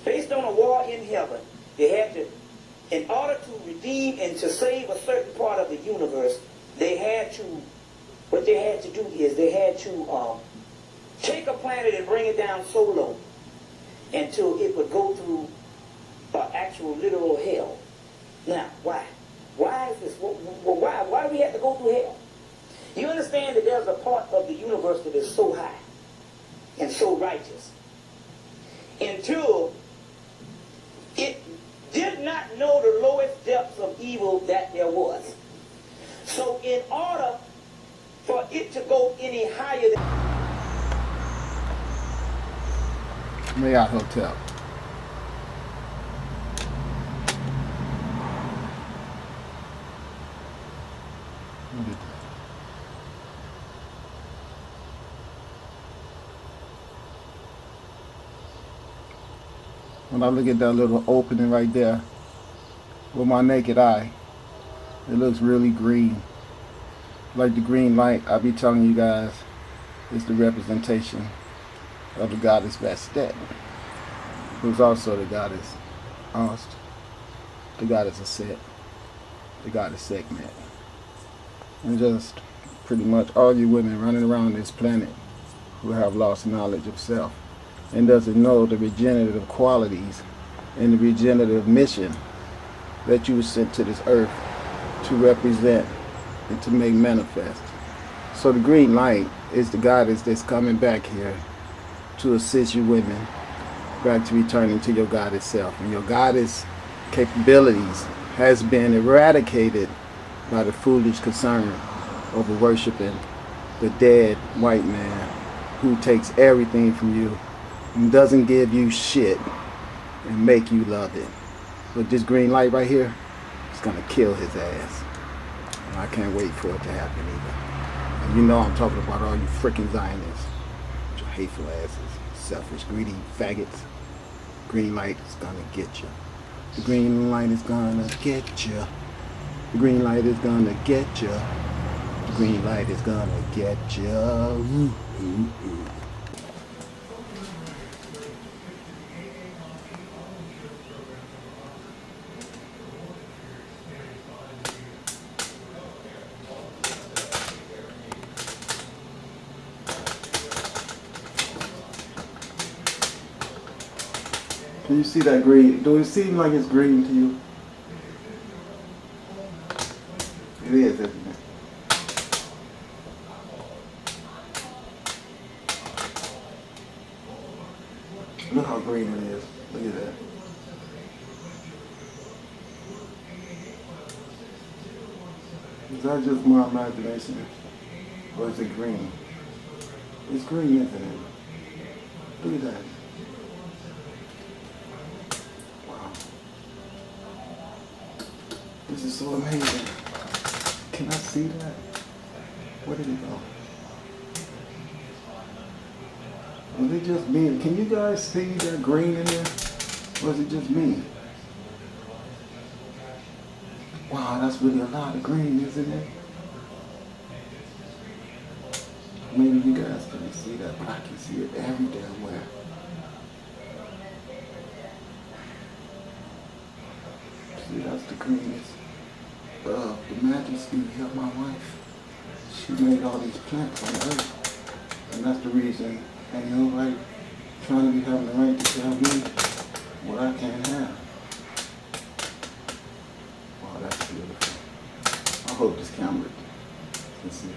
based on a war in heaven. They had to, in order to redeem and to save a certain part of the universe, they had to, what they had to do is they had to take a planet and bring it down so low until it would go through actual literal hell. Now, why? Why is this? Why do we have to go through hell? You understand that there's a part of the universe that is so high and so righteous until it did not know the lowest depths of evil that there was. So in order for it to go any higher than Marriott Hotel. Look at that. When I look at that little opening right there with my naked eye, it looks really green. Like the green light I be telling you guys is the representation of the goddess Bastet, who's also the goddess Anst, the goddess Aset, the goddess Sekhmet, and just pretty much all you women running around this planet who have lost knowledge of self and doesn't know the regenerative qualities and the regenerative mission that you were sent to this earth to represent and to make manifest. So the green light is the goddess that's coming back here to assist you women back to returning to your goddess self. And your goddess capabilities has been eradicated by the foolish concern over worshiping the dead white man who takes everything from you and doesn't give you shit and make you love it. But this green light right here is gonna kill his ass. And I can't wait for it to happen either. And you know I'm talking about all you freaking Zionists, your hateful asses, selfish, greedy faggots. Green light is gonna get you. The green light is gonna get you. The green light is gonna get you. The green light is gonna get you. Ooh, ooh, ooh. Can you see that green? Do it seem like it's green to you? It is, isn't it? Look how green it is. Look at that. Is that just my imagination? Or is it green? It's green, isn't it? Look at that. This is so amazing. Can I see that? Where did it go? Was it just me? Can you guys see that green in there? Or is it just me? Wow, that's really a lot of green, isn't it? Maybe you guys can't see that, but I can see it every damn where. See, that's the greenness of the majesty of my wife. She made all these plants on earth. And that's the reason ain't nobody trying to be having the right to tell me what I can't have. Wow, that's beautiful. I hope this camera can see that.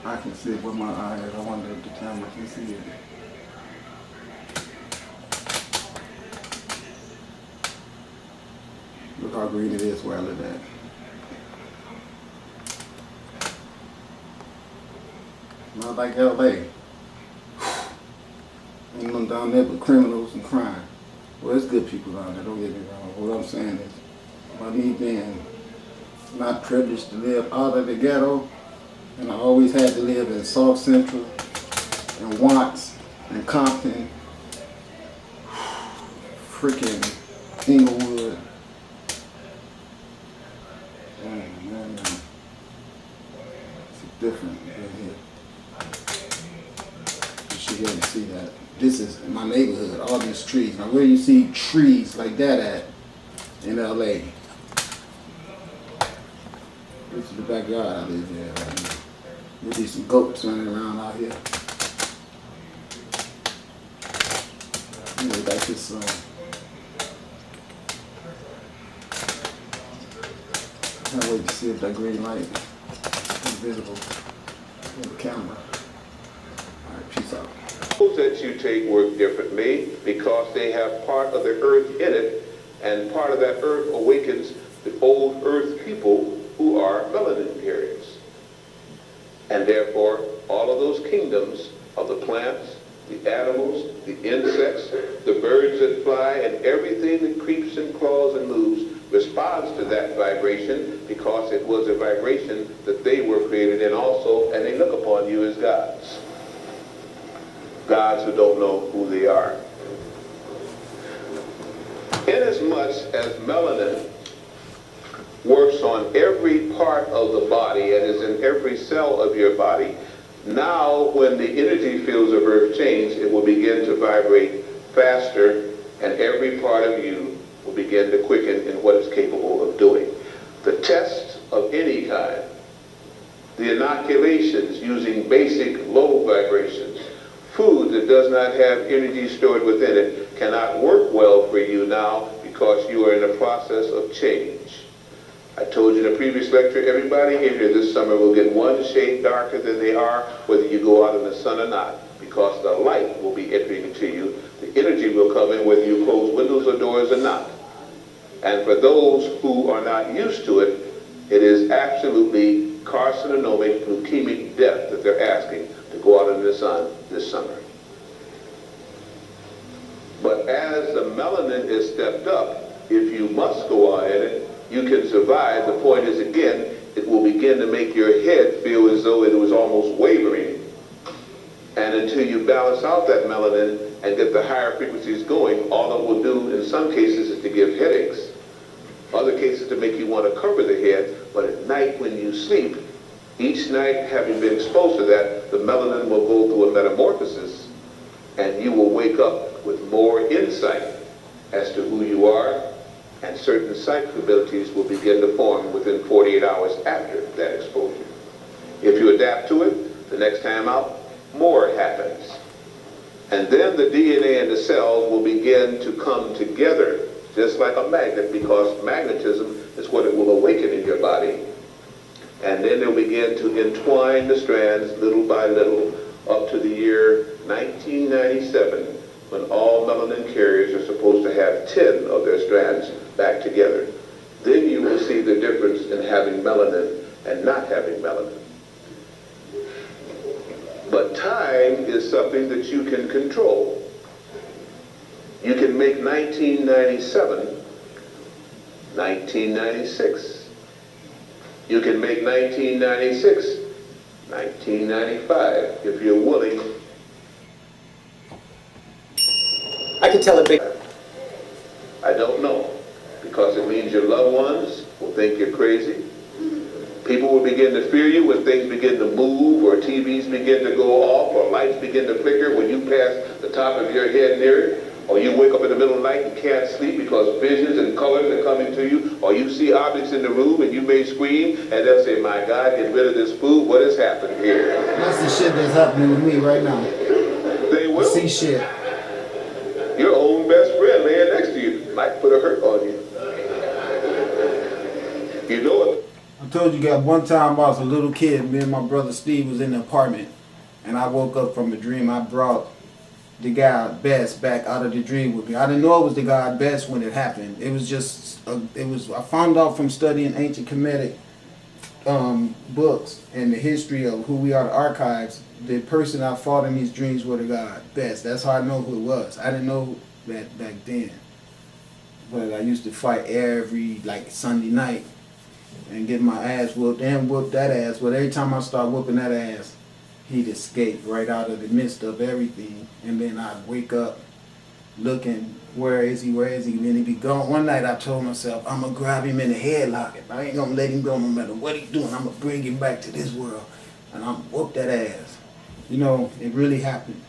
I can see it with my eyes. I wonder if the camera can see it. Look how green it is where I live at. Not like LA. Ain't none down there but criminals and crime. Well, there's good people down there, don't get me wrong. What I'm saying is, by me being not privileged to live out of the ghetto, and I always had to live in South Central and Watts and Compton, freaking Inglewood, and right now. It's different right here. You should be able to see that. This is my neighborhood, all these trees. Now where you see trees like that at in LA? This is the backyard I live in right here. You see some goats running around out here. Anyway, that's just can't wait to see if that green light is visible on the camera. Alright, peace out. Those that you take work differently because they have part of the earth in it, and part of that earth awakens the old earth people who are melanin carriers. And therefore, all of those kingdoms of the plants, the animals, the insects, the birds that fly, and everything that creeps and claws and moves responds to that vibration because it was a vibration that they were created in also, and they look upon you as gods. Gods who don't know who they are. Inasmuch as melanin works on every part of the body and is in every cell of your body, now when the energy fields of Earth change, it will begin to vibrate faster, and every part of you will begin to quicken in what it's capable of doing. The tests of any kind, the inoculations using basic low vibrations, food that does not have energy stored within it cannot work well for you now because you are in a process of change. I told you in a previous lecture, everybody in here this summer will get one shade darker than they are, whether you go out in the sun or not, because the light will be entering into you. The energy will come in whether you close windows or doors or not. And for those who are not used to it, it is absolutely carcinogenic, leukemic death that they're asking to go out in the sun this summer. But as the melanin is stepped up, if you must go out in it, you can survive. The point is, again, it will begin to make your head feel as though it was almost wavering. And until you balance out that melanin and get the higher frequencies going, all it will do in some cases is to give headaches. Other cases to make you want to cover the head. But at night when you sleep, each night having been exposed to that, the melanin will go through a metamorphosis, and you will wake up with more insight as to who you are, and certain psychic abilities will begin to form within 48 hours after that exposure. If you adapt to it, the next time out, more happens. And then the DNA and the cells will begin to come together, just like a magnet, because magnetism is what it will awaken in your body. And then they'll begin to entwine the strands little by little up to the year 1997, when all melanin carriers are supposed to have 10 of their strands back together. Then you will see the difference in having melanin and not having melanin. But time is something that you can control. You can make 1997 1996. You can make 1996 1995 if you're willing. I can tell a big... I don't know, because it means your loved ones will think you're crazy. People will begin to fear you when things begin to move, or TVs begin to go off, or lights begin to flicker when you pass the top of your head near it, or you wake up in the middle of the night and can't sleep because visions and colors are coming to you, or you see objects in the room and you may scream, and they'll say, my God, get rid of this food, what has happened here? That's the shit that's happening with me right now. They will. See shit. Your own best friend laying next to you might put a hurt on you. You know it. I told you guys one time I was a little kid, me and my brother Steve was in the apartment, and I woke up from a dream. I brought the guy Best back out of the dream with me. I didn't know it was the guy Best when it happened. It was just, I found out from studying ancient Kemetic books and the history of who we are, the archives, the person I fought in these dreams were the god Best. That's how I know who it was. I didn't know that back then. But I used to fight every, Sunday night and get my ass whooped and whoop that ass. But every time I start whooping that ass, he'd escape right out of the midst of everything. And then I'd wake up looking where is he, where is he? And then he be gone. One night I told myself, I'm going to grab him in the headlock. I ain't going to let him go no matter what he's doing. I'm going to bring him back to this world. And I'm going to whoop that ass. You know, it really happened.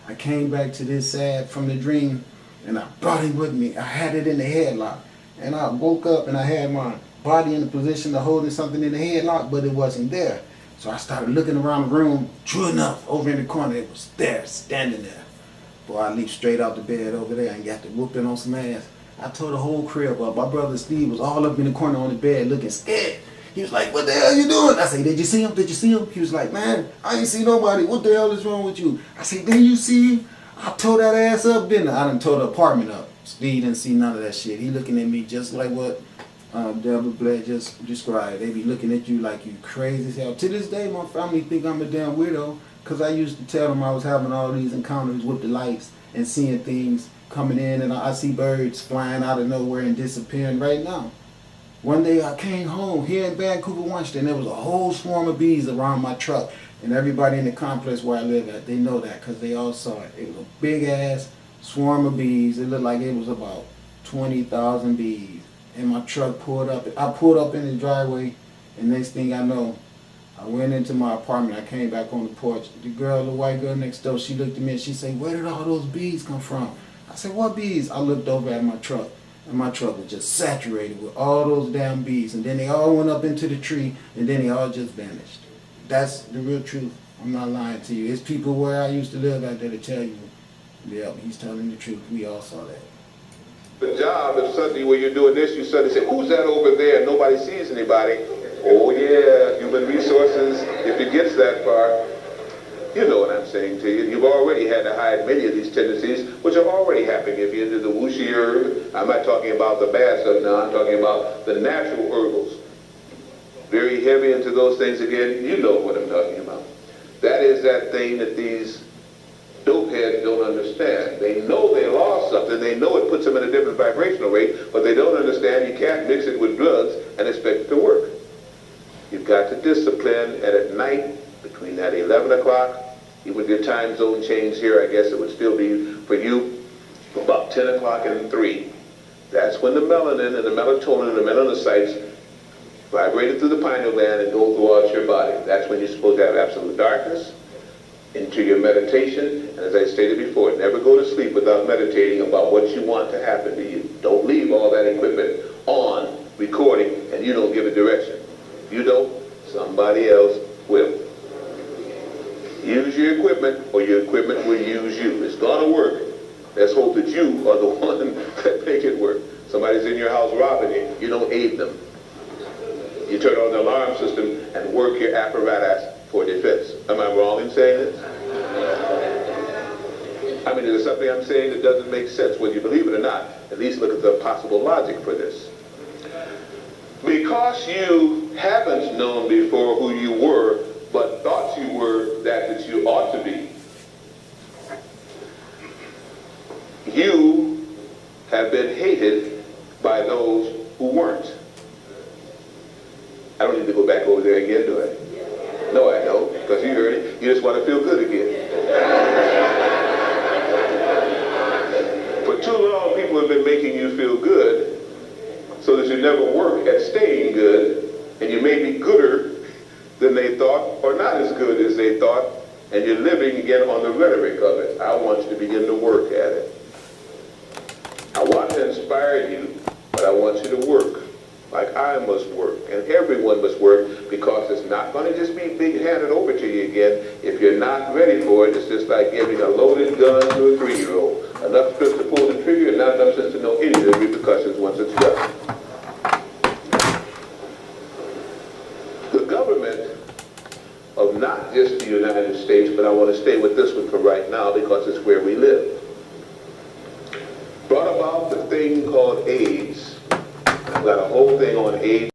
I came back to this sad from the dream, and I brought him with me. I had it in the headlock. And I woke up and I had my body in the position of holding something in the headlock, but it wasn't there. So I started looking around the room. True enough, over in the corner, it was there, standing there. Boy, I leaped straight out the bed over there and got to whooping on some ass. I tore the whole crib up. My brother Steve was all up in the corner on the bed looking scared. He was like, what the hell you doing? I said, did you see him? Did you see him? He was like, man, I ain't see nobody. What the hell is wrong with you? I said, didn't you see him? I tore that ass up, didn't I? I done tore the apartment up. Steve didn't see none of that shit. He looking at me just like what Deborah Blair just described. They be looking at you like you crazy as hell. To this day, my family think I'm a damn weirdo because I used to tell them I was having all these encounters with the lights and seeing things coming in, and I see birds flying out of nowhere and disappearing right now. One day I came home here in Vancouver, Washington. There was a whole swarm of bees around my truck, and everybody in the complex where I live at, they know that because they all saw it. It was a big ass swarm of bees. It looked like it was about 20,000 bees. And my truck pulled up. I pulled up in the driveway, and next thing I know, I went into my apartment. I came back on the porch. The white girl next door, she looked at me and she said, where did all those bees come from? I said, what bees? I looked over at my truck, and my truck was just saturated with all those damn bees. And then they all went up into the tree, and then they all just vanished. That's the real truth. I'm not lying to you. It's people where I used to live out there to tell you, yeah, he's telling the truth. We all saw that. The job, if suddenly when you're doing this, you suddenly say, who's that over there? Nobody sees anybody. Oh yeah, human resources, if it gets that far, you know what I'm saying to you. You've already had to hide many of these tendencies, which are already happening. If you're into the wuxi herb, I'm not talking about the bad stuff now, I'm talking about the natural herbals. Very heavy into those things again, you know what I'm talking about. That is that thing that these dope heads don't understand. They know they lost something, they know it puts them in a different vibrational rate, but they don't understand you can't mix it with drugs and expect it to work. You've got to discipline, and at night, between that 11 o'clock, even with your time zone change here, I guess it would still be for you about 10 o'clock and 3. That's when the melanin and the melatonin and the melanocytes vibrate through the pineal gland and go throughout your body. That's when you're supposed to have absolute darkness, into your meditation, and as I stated before, never go to sleep without meditating about what you want to happen to you. Don't leave all that equipment on, recording, and you don't give it direction. You don't, somebody else will. Use your equipment, or your equipment will use you. It's gonna work. Let's hope that you are the one that make it work. Somebody's in your house robbing you, you don't aid them. You turn on the alarm system and work your apparatus for defense. Am I wrong in saying this? I mean, is there something I'm saying that doesn't make sense? Whether you believe it or not, at least look at the possible logic for this. Because you haven't known before who you were, but thought you were that you ought to be, you have been hated by those who weren't. I don't need to go back over there again, do I? No, I don't, because you heard it. You just want to feel good again. For too long, people have been making you feel good so that you never work at staying good, and you may be gooder than they thought, or not as good as they thought, and you're living again on the rhetoric of it. I want you to begin to work at it. I want to inspire you, but I want you to work like I must work, and everyone must work, because it's not going to just be handed over to you again. If you're not ready for it, it's just like giving a loaded gun to a 3-year-old. Enough strips to pull the trigger, and not enough sense to know any of the repercussions once it's done. The government of not just the United States, but I want to stay with this one for right now because it's where we live, brought about the thing called AIDS. I've got a whole thing on AIDS.